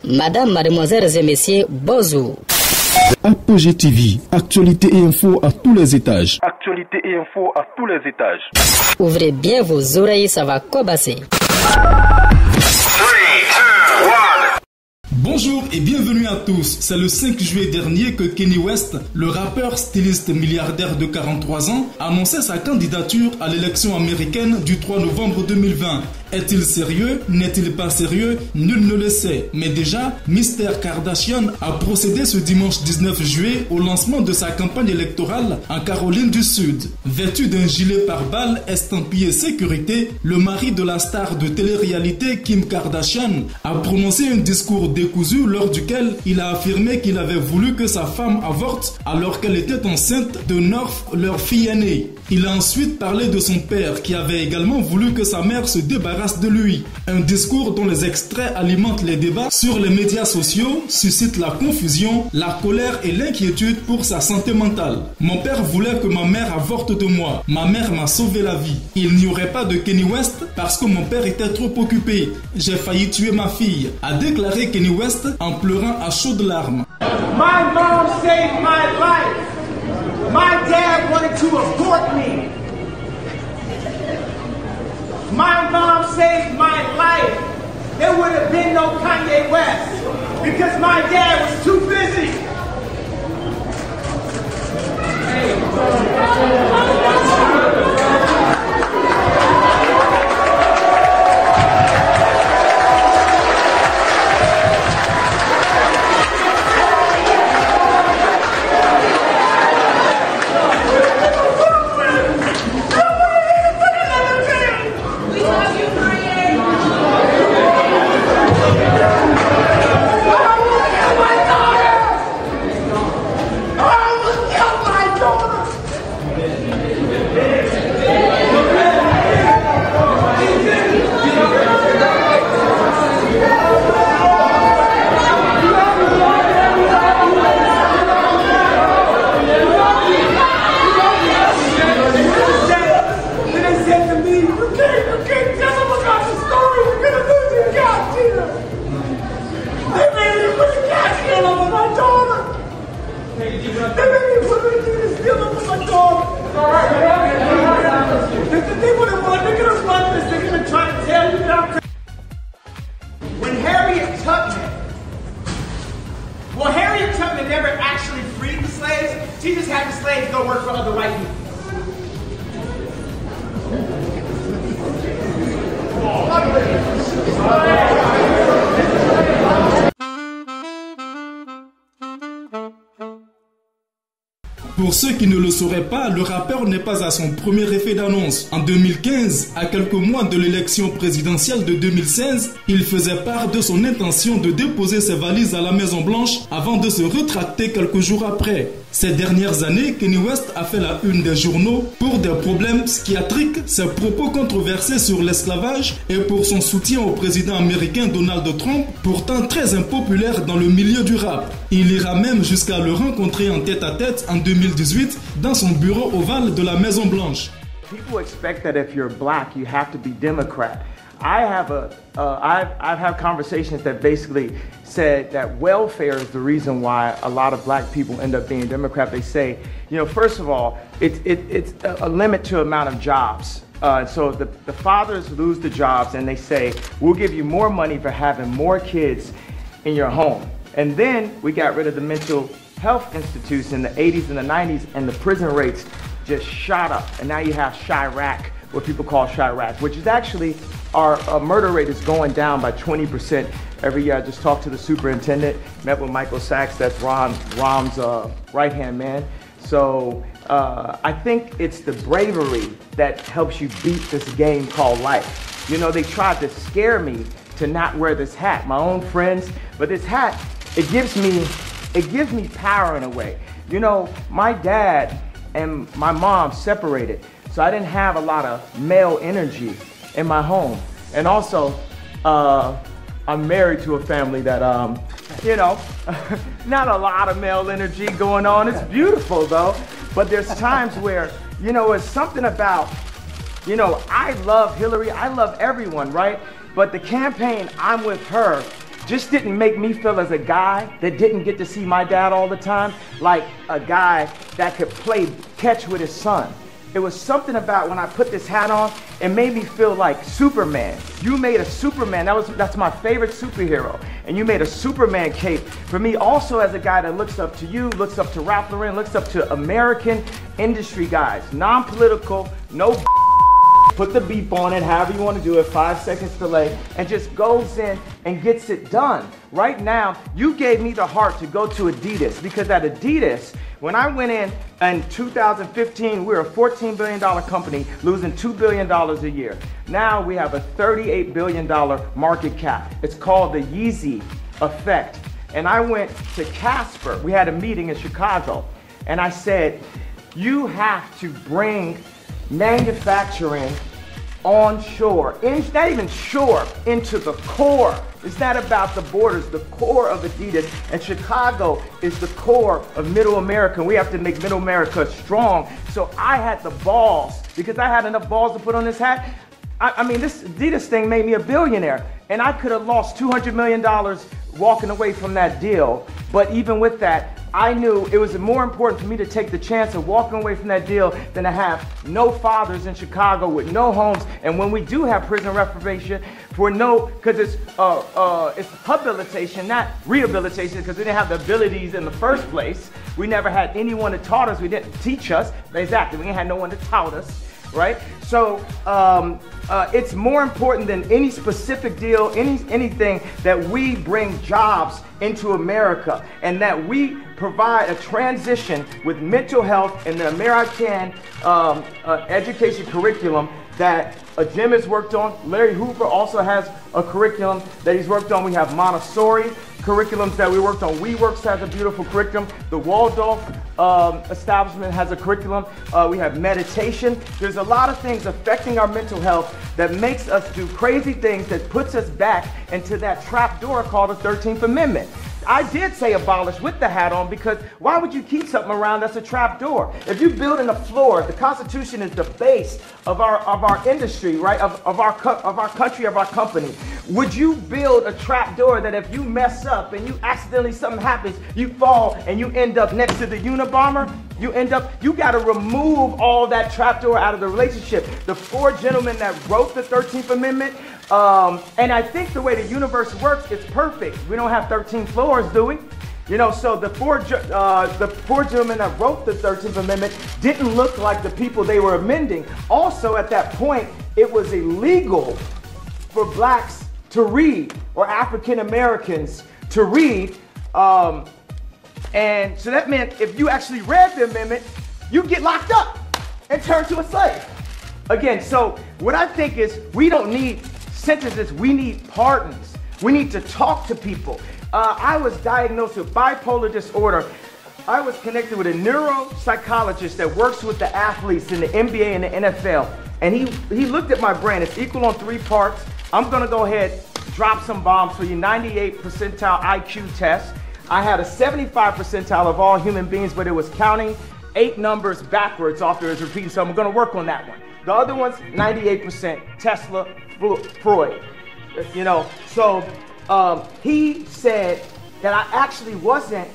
Madame, mademoiselles et messieurs, bonjour. Apogée TV, actualité et info à tous les étages. Actualité et info à tous les étages. Ouvrez bien vos oreilles, ça va cobasser. Bonjour et bienvenue à tous. C'est le 5 juillet dernier que Kanye West, le rappeur styliste milliardaire de 43 ans, annonçait sa candidature à l'élection américaine du 3 novembre 2020. Est-il sérieux? N'est-il pas sérieux? Nul ne le sait. Mais déjà, Mr. Kardashian a procédé ce dimanche 19 juillet au lancement de sa campagne électorale en Caroline du Sud. Vêtu d'un gilet pare-balles estampillé sécurité, le mari de la star de télé-réalité Kim Kardashian a prononcé un discours décousu lors duquel il a affirmé qu'il avait voulu que sa femme avorte alors qu'elle était enceinte de North, leur fille aînée. Il a ensuite parlé de son père qui avait également voulu que sa mère se débarrasse de lui. Un discours dont les extraits alimentent les débats sur les médias sociaux, suscitent la confusion, la colère et l'inquiétude pour sa santé mentale. Mon père voulait que ma mère avorte de moi. Ma mère m'a sauvé la vie. Il n'y aurait pas de Kanye West parce que mon père était trop occupé. J'ai failli tuer ma fille, a déclaré Kanye West en pleurant à chaudes larmes. My mom saved my life. My dad wanted to abort me. My mom saved my life. There would have been no Kanye West because my dad was too busy. Harriet Tubman never actually freed the slaves. She just had the slaves go work for other white people. Pour ceux qui ne le sauraient pas, le rappeur n'est pas à son premier effet d'annonce. En 2015, à quelques mois de l'élection présidentielle de 2016, il faisait part de son intention de déposer ses valises à la Maison Blanche avant de se rétracter quelques jours après. Ces dernières années, Kanye West a fait la une des journaux pour des problèmes psychiatriques, ses propos controversés sur l'esclavage et pour son soutien au président américain Donald Trump, pourtant très impopulaire dans le milieu du rap. Il ira même jusqu'à le rencontrer en tête-à-tête en 2018 dans son bureau ovale de la Maison Blanche. People expect that if you're black, you have to be Democrat. I've had conversations that basically said that welfare is the reason why a lot of black people end up being Democrat. They say, you know, first of all, it's a limit to amount of jobs. So the fathers lose the jobs and they say, we'll give you more money for having more kids in your home. And then we got rid of the mental health institutes in the 80s and the 90s, and the prison rates just shot up. And now you have Chirac, what people call Chirac, which is actually our murder rate is going down by 20% every year. I just talked to the superintendent, met with Michael Sachs, that's Rom's right-hand man. So I think it's the bravery that helps you beat this game called life. You know, they tried to scare me to not wear this hat, my own friends, but this hat, it gives me power in a way. You know, my dad and my mom separated, so I didn't have a lot of male energy in my home. And also, I'm married to a family that, you know, not a lot of male energy going on. It's beautiful though, but there's times where, you know, it's something about, you know, I love Hillary, I love everyone, right? But the campaign, I'm with her, just didn't make me feel as a guy that didn't get to see my dad all the time, like a guy that could play catch with his son. It was something about when I put this hat on, it made me feel like Superman. You made a Superman, that's my favorite superhero. And you made a Superman cape for me also as a guy that looks up to you, looks up to Ralph Lauren, looks up to American industry guys. Non-political, no put the beep on it, however you want to do it, 5 seconds delay, and just goes in and gets it done. Right now, you gave me the heart to go to Adidas, because at Adidas, when I went in 2015, we were a $14 billion company losing $2 billion a year. Now we have a $38 billion market cap. It's called the Yeezy effect. And I went to Casper. We had a meeting in Chicago. And I said, you have to bring manufacturing onshore, not even shore, into the core. It's not about the borders, the core of Adidas. And Chicago is the core of Middle America. We have to make Middle America strong. So I had the balls, because I had enough balls to put on this hat. I mean, this Adidas thing made me a billionaire. And I could have lost $200 million walking away from that deal. But even with that, I knew it was more important for me to take the chance of walking away from that deal than to have no fathers in Chicago with no homes. And when we do have prison reformation, because it's habilitation, not rehabilitation, because we didn't have the abilities in the first place. We never had anyone that taught us. We didn't teach us. Exactly, we didn't have no one that taught us. Right? So it's more important than any specific deal, anything, that we bring jobs into America, and that we provide a transition with mental health in the American education curriculum that Jim has worked on. Larry Hoover also has a curriculum that he's worked on. We have Montessori curriculums that we worked on. WeWorks has a beautiful curriculum. The Waldorf establishment has a curriculum. We have meditation. There's a lot of things affecting our mental health that makes us do crazy things, that puts us back into that trap door called the 13th Amendment. I did say abolish with the hat on, because why would you keep something around that's a trap door? If you build in the floor, the Constitution is the base of our industry, right? Of our country, of our company. Would you build a trap door that if you mess up and you accidentally, something happens, you fall and you end up next to the Unabomber? You got to remove all that trapdoor out of the relationship. The 4 gentlemen that wrote the 13th Amendment, and I think the way the universe works, it's perfect. We don't have 13 floors, do we? You know, so the four gentlemen that wrote the 13th Amendment didn't look like the people they were amending. Also, at that point, it was illegal for blacks to read, or African Americans to read. And so that meant if you actually read the amendment, you get locked up and turned to a slave. Again, so what I think is, we don't need sentences, we need pardons. We need to talk to people. I was diagnosed with bipolar disorder. I was connected with a neuropsychologist that works with the athletes in the NBA and the NFL. And he looked at my brain. It's equal on 3 parts. I'm gonna go ahead, drop some bombs for you. 98 percentile IQ test. I had a 75 percentile of all human beings, but it was counting 8 numbers backwards after it was repeating, so I'm gonna work on that one. The other one's 98%, Tesla, Freud. You know, so he said that I actually wasn't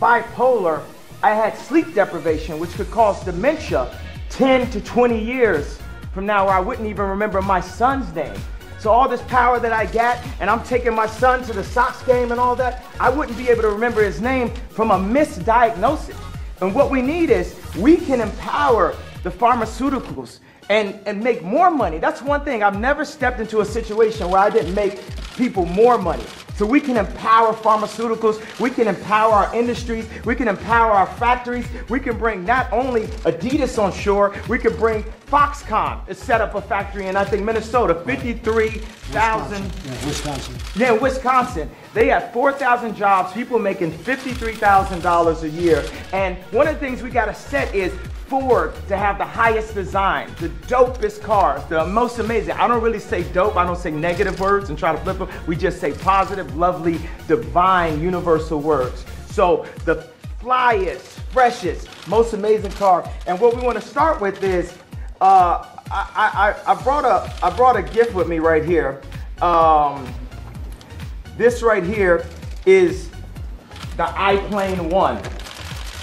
bipolar. I had sleep deprivation, which could cause dementia 10 to 20 years from now, where I wouldn't even remember my son's name. So all this power that I got, and I'm taking my son to the Sox game and all that, I wouldn't be able to remember his name from a misdiagnosis. And what we need is, we can empower the pharmaceuticals and make more money. That's one thing. I've never stepped into a situation where I didn't make people more money. So we can empower pharmaceuticals, we can empower our industries, we can empower our factories, we can bring not only Adidas on shore, we can bring Foxconn to set up a factory in, I think, Minnesota, 53,000. Wisconsin. Yeah, Wisconsin. They have 4,000 jobs, people making $53,000 a year. And one of the things we gotta set is Ford to have the highest design, the dopest cars, the most amazing. I don't really say dope, I don't say negative words and try to flip them. We just say positive, lovely, divine, universal words. So the flyest, freshest, most amazing car. And what we want to start with is, I brought a gift with me right here. This right here is the I-Plane 1.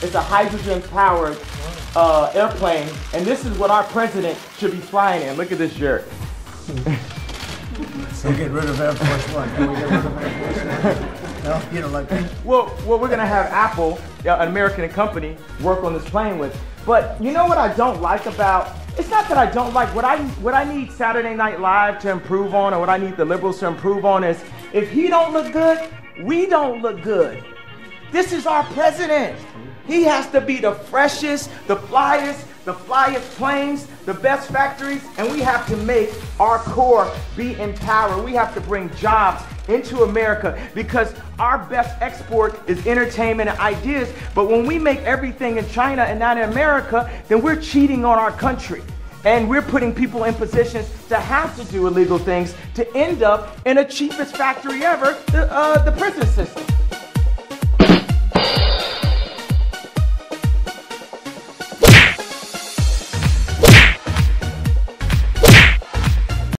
It's a hydrogen-powered airplane, and this is what our president should be flying in. Look at this shirt. So get rid of Air Force One. Can we get rid of Air Force One? No, you don't like that? Well, we're going to have Apple, an American company, work on this plane with. But you know what I don't like about, it's not that I don't like, what I need Saturday Night Live to improve on, or what I need the liberals to improve on is, if he don't look good, we don't look good. This is our president. He has to be the freshest, the flyest planes, the best factories, and we have to make our core be in power. We have to bring jobs into America, because our best export is entertainment and ideas. But when we make everything in China and not in America, then we're cheating on our country. And we're putting people in positions to have to do illegal things to end up in the cheapest factory ever, the prison system.